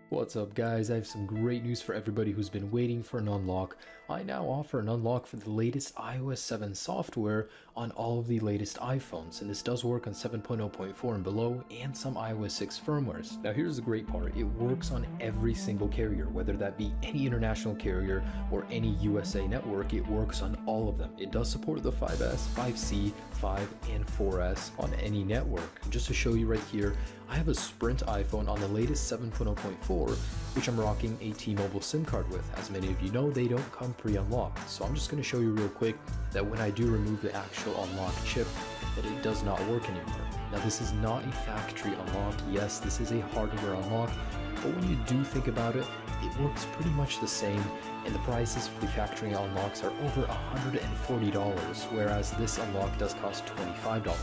What's up guys, I have some great news for everybody who's been waiting for an unlock. I now offer an unlock for the latest iOS 7 software on all of the latest iPhones, and this does work on 7.0.4 and below and some iOS 6 firmwares. Now here's the great part, it works on every single carrier, whether that be any international carrier or any USA network, it works on all of them. It does support the 5S, 5C, 5 and 4S on any network. And just to show you right here, I have a Sprint iPhone on the latest 7.0.4, which I'm rocking a T-Mobile SIM card with. As many of you know, they don't come pre-unlocked. So I'm just going to show you real quick that when I do remove the actual unlock chip, that it does not work anymore. Now this is not a factory unlock. Yes, this is a hardware unlock, but when you do think about it, it works pretty much the same, and the prices for the factory unlocks are over $140, whereas this unlock does cost $25.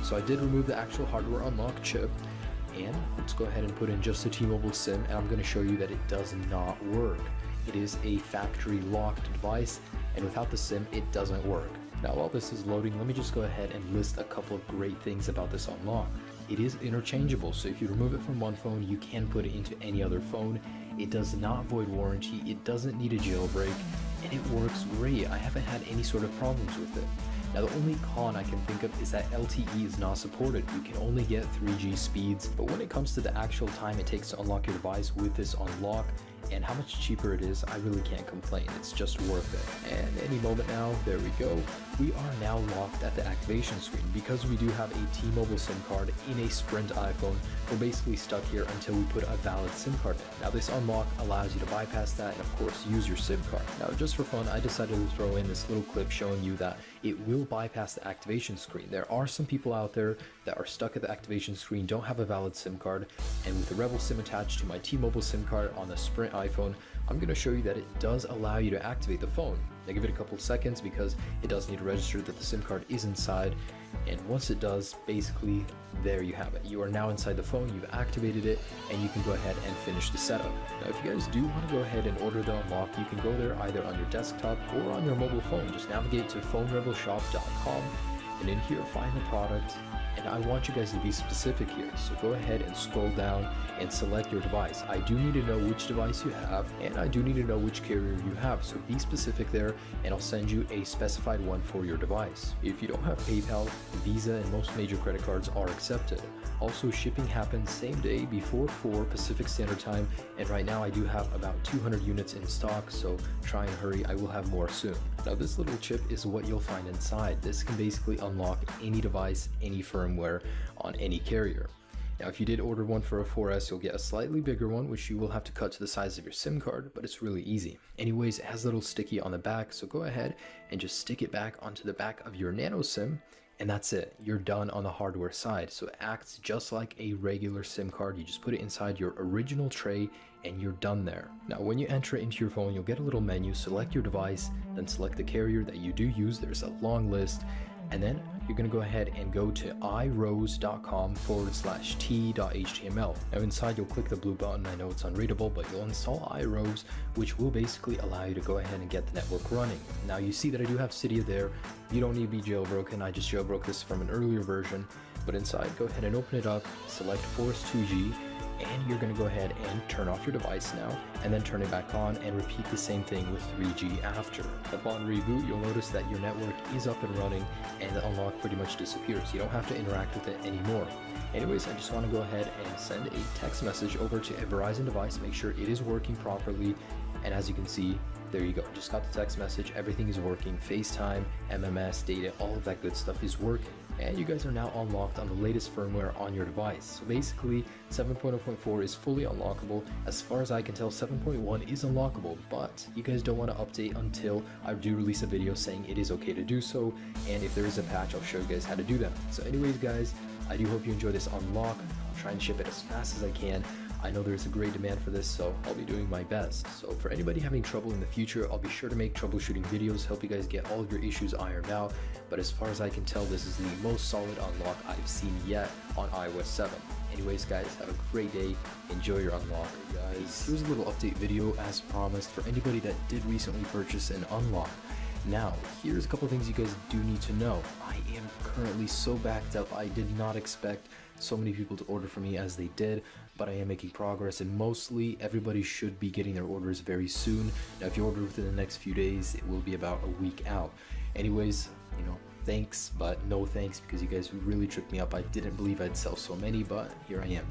So I did remove the actual hardware unlock chip, and let's go ahead and put in just a T-Mobile SIM, and I'm going to show you that it does not work. It is a factory locked device, and without the SIM it doesn't work. Now while this is loading, let me just go ahead and list a couple of great things about this unlock. It is interchangeable, so if you remove it from one phone, you can put it into any other phone. It does not void warranty, it doesn't need a jailbreak, and it works great. I haven't had any sort of problems with it. Now the only con I can think of is that LTE is not supported. You can only get 3G speeds, but when it comes to the actual time it takes to unlock your device with this unlock and how much cheaper it is, I really can't complain. It's just worth it. And any moment now, there we go. We are now locked at the activation screen. Because we do have a T-Mobile SIM card in a Sprint iPhone, we're basically stuck here until we put a valid SIM card in. Now this unlock allows you to bypass that and of course use your SIM card. Now just for fun, I decided to throw in this little clip showing you that it will bypass the activation screen. There are some people out there that are stuck at the activation screen, don't have a valid SIM card, and with the Rebel SIM attached to my T-Mobile SIM card on the Sprint iPhone, I'm going to show you that it does allow you to activate the phone. Now give it a couple of seconds because it does need to register that the SIM card is inside, and once it does, basically there you have it. You are now inside the phone, you've activated it, and you can go ahead and finish the setup. Now if you guys do want to go ahead and order the unlock, you can go there either on your desktop or on your mobile phone. Just navigate to phonerebelshop.com and in here find the product. And I want you guys to be specific here, so go ahead and scroll down and select your device. I do need to know which device you have, and I do need to know which carrier you have, so be specific there, and I'll send you a specified one for your device. If you don't have PayPal, Visa and most major credit cards are accepted. Also, shipping happens same day before 4 Pacific Standard Time, and right now I do have about 200 units in stock, so try and hurry, I will have more soon. Now this little chip is what you'll find inside. This can basically unlock any device, any firmware on any carrier. Now if you did order one for a 4S, you'll get a slightly bigger one, which you will have to cut to the size of your SIM card, but it's really easy. Anyways, it has a little sticky on the back, so go ahead and just stick it back onto the back of your nano SIM, and that's it. You're done on the hardware side. So it acts just like a regular SIM card. You just put it inside your original tray and you're done there. Now when you enter it into your phone, you'll get a little menu, select your device, then select the carrier that you do use. There's a long list, and then you're going to go ahead and go to irose.com/t.html. Now inside you'll click the blue button. I know it's unreadable, but you'll install iRose, which will basically allow you to go ahead and get the network running. Now you see that I do have Cydia there. You don't need to be jailbroken. I just jailbroke this from an earlier version, but inside go ahead and open it up, select Force 2G, and you're going to go ahead and turn off your device now, and then turn it back on and repeat the same thing with 3G after. Upon reboot, you'll notice that your network is up and running and the unlock pretty much disappears. You don't have to interact with it anymore. Anyways, I just want to go ahead and send a text message over to a Verizon device, make sure it is working properly, and as you can see, there you go, just got the text message, everything is working, FaceTime, MMS, data, all of that good stuff is working. And you guys are now unlocked on the latest firmware on your device. So basically 7.0.4 is fully unlockable. As far as I can tell, 7.1 is unlockable, but you guys don't want to update until I do release a video saying it is okay to do so, and if there is a patch, I'll show you guys how to do that. So anyways guys, I do hope you enjoy this unlock. I'll try and ship it as fast as I can. I know there's a great demand for this, so I'll be doing my best. So for anybody having trouble in the future, I'll be sure to make troubleshooting videos, help you guys get all of your issues ironed out. But as far as I can tell, this is the most solid unlock I've seen yet on iOS 7. Anyways guys, have a great day, enjoy your unlock. Guys, here's a little update video as promised for anybody that did recently purchase an unlock. Now, here's a couple things you guys do need to know. I am currently so backed up, I did not expect so many people to order from me as they did, but I am making progress, and mostly everybody should be getting their orders very soon. Now if you order within the next few days, it will be about a week out. Anyways, you know, thanks, but no thanks, because you guys really tripped me up. I didn't believe I'd sell so many, but here I am.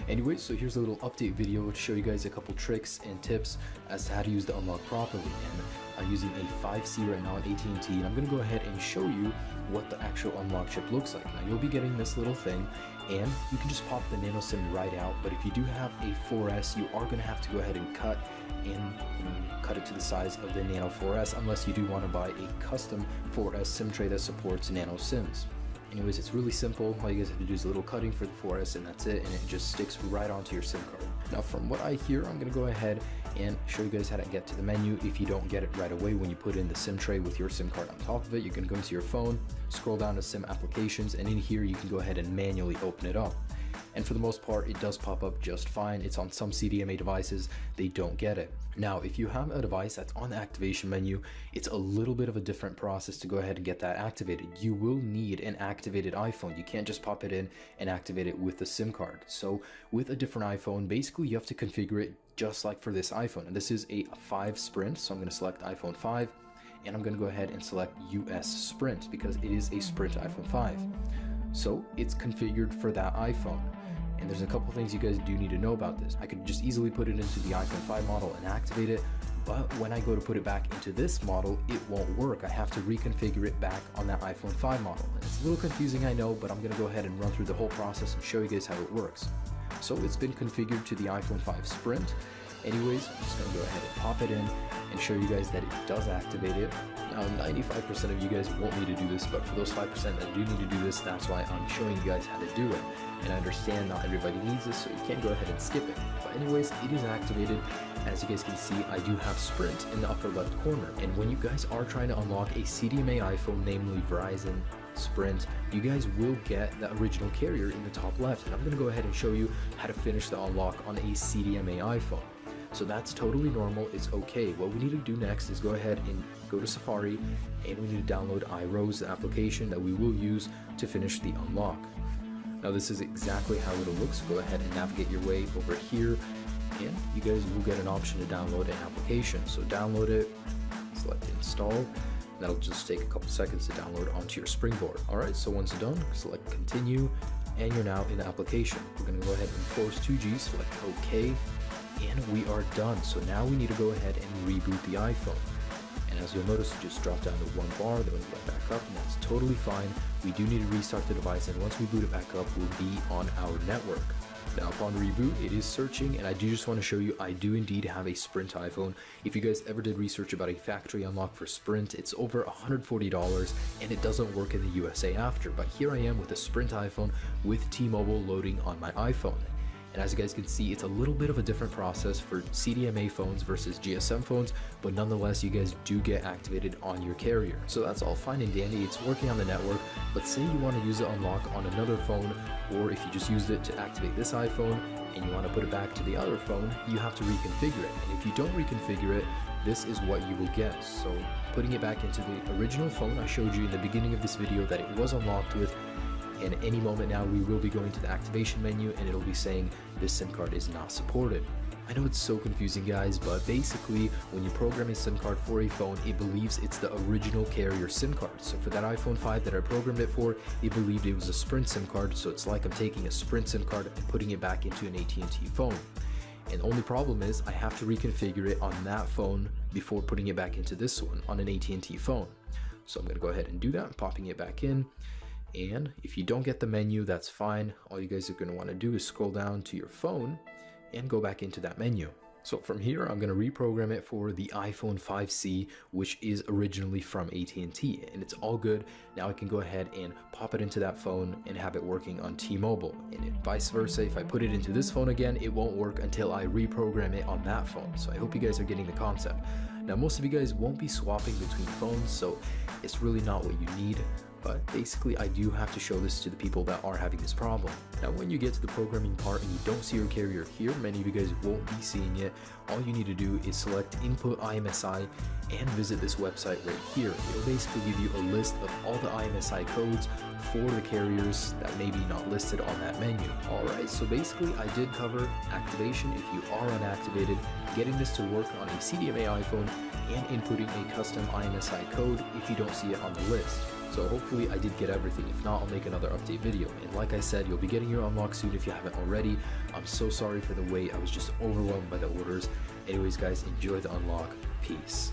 Anyway, so here's a little update video to show you guys a couple tricks and tips as to how to use the unlock properly. And I'm using a 5C right now on AT&T, and I'm going to go ahead and show you what the actual unlock chip looks like. Now you'll be getting this little thing, and you can just pop the nano SIM right out, but if you do have a 4S, you are going to have to go ahead and cut it to the size of the Nano 4S, unless you do want to buy a custom 4S SIM tray that supports nano SIMs. Anyways, it's really simple. All you guys have to do is a little cutting for the 4S, and that's it, and it just sticks right onto your SIM card. Now from what I hear, I'm going to go ahead and show you guys how to get to the menu if you don't get it right away when you put in the SIM tray with your SIM card on top of it. You can go into your phone, scroll down to SIM applications, and in here you can go ahead and manually open it up. And for the most part, it does pop up just fine. It's on some CDMA devices, they don't get it. Now, if you have a device that's on the activation menu, it's a little bit of a different process to go ahead and get that activated. You will need an activated iPhone. You can't just pop it in and activate it with the SIM card. So with a different iPhone, basically you have to configure it just like for this iPhone. And this is a 5 Sprint, so I'm going to select iPhone 5, and I'm going to go ahead and select US Sprint because it is a Sprint iPhone 5. So it's configured for that iPhone. And there's a couple things you guys do need to know about this. I could just easily put it into the iPhone 5 model and activate it, but when I go to put it back into this model, it won't work. I have to reconfigure it back on that iPhone 5 model. And it's a little confusing, I know, but I'm gonna go ahead and run through the whole process and show you guys how it works. So it's been configured to the iPhone 5 Sprint. Anyways, I'm just gonna go ahead and pop it in and show you guys that it does activate it. Now 95% of you guys won't need to do this, but for those 5% that do need to do this, that's why I'm showing you guys how to do it. And I understand not everybody needs this, so you can't go ahead and skip it. But anyways, it is activated. As you guys can see, I do have Sprint in the upper left corner. And when you guys are trying to unlock a CDMA iPhone, namely Verizon, Sprint, you guys will get the original carrier in the top left. And I'm gonna go ahead and show you how to finish the unlock on a CDMA iPhone. So that's totally normal, it's okay. What we need to do next is go ahead and go to Safari, and we need to download iRose, the application that we will use to finish the unlock. Now this is exactly how it'll look, so go ahead and navigate your way over here, and you guys will get an option to download an application. So download it, select install, that'll just take a couple seconds to download onto your Springboard. Alright, so once done, select continue, and you're now in the application. We're going to go ahead and force 2G, select OK, and we are done. So now we need to go ahead and reboot the iPhone. And as you'll notice, it just dropped down to 1 bar, then we went back up, and that's totally fine. We do need to restart the device, and once we boot it back up, we'll be on our network. Now upon reboot, it is searching, and I do just want to show you, I do indeed have a Sprint iPhone. If you guys ever did research about a factory unlock for Sprint, it's over $140, and it doesn't work in the USA after. But here I am with a Sprint iPhone with T-Mobile loading on my iPhone. And as you guys can see, it's a little bit of a different process for CDMA phones versus GSM phones, but nonetheless, you guys do get activated on your carrier. So that's all fine and dandy, it's working on the network, but say you want to use the unlock on another phone, or if you just used it to activate this iPhone and you want to put it back to the other phone, you have to reconfigure it. And if you don't reconfigure it, this is what you will get. So putting it back into the original phone I showed you in the beginning of this video that it was unlocked with, and any moment now we will be going to the activation menu and it'll be saying this SIM card is not supported. I know it's so confusing guys, but basically when you program a SIM card for a phone, it believes it's the original carrier SIM card. So for that iPhone 5 that I programmed it for, it believed it was a Sprint SIM card, so it's like I'm taking a Sprint SIM card and putting it back into an AT&T phone. And the only problem is I have to reconfigure it on that phone before putting it back into this one on an AT&T phone. So I'm gonna go ahead and do that, popping it back in. And if you don't get the menu, that's fine. All you guys are going to want to do is scroll down to your phone and go back into that menu. So from here, I'm going to reprogram it for the iPhone 5C, which is originally from AT&T, and it's all good. Now I can go ahead and pop it into that phone and have it working on T-Mobile, and vice versa. If I put it into this phone again, it won't work until I reprogram it on that phone. So I hope you guys are getting the concept. Now most of you guys won't be swapping between phones, so it's really not what you need. But basically, I do have to show this to the people that are having this problem. Now, when you get to the programming part and you don't see your carrier here, many of you guys won't be seeing it. All you need to do is select Input IMSI and visit this website right here. It'll basically give you a list of all the IMSI codes for the carriers that may be not listed on that menu. Alright, so basically I did cover activation if you are unactivated, getting this to work on a CDMA iPhone, and inputting a custom IMSI code if you don't see it on the list. So hopefully I did get everything. If not, I'll make another update video. And like I said, you'll be getting your unlock soon if you haven't already. I'm so sorry for the wait. I was just overwhelmed by the orders. Anyways guys, enjoy the unlock. Peace.